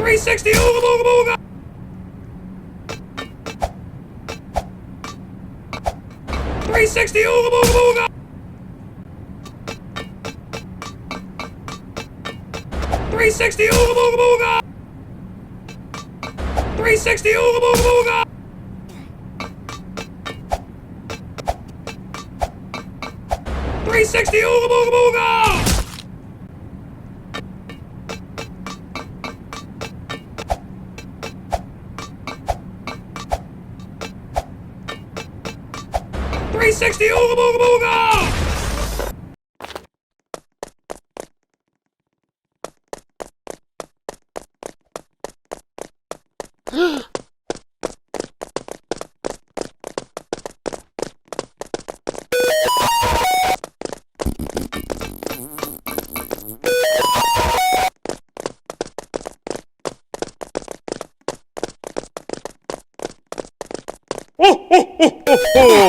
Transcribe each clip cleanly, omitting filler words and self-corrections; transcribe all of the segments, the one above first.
360 ooga booga booga. 360 ooga booga booga. 360 ooga booga booga. 360 ooga booga booga. 360 ooga booga booga. 360 ooga booga booga. Ho ho ho ho ho!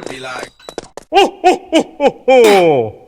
Be like, ho ho ho ho ho!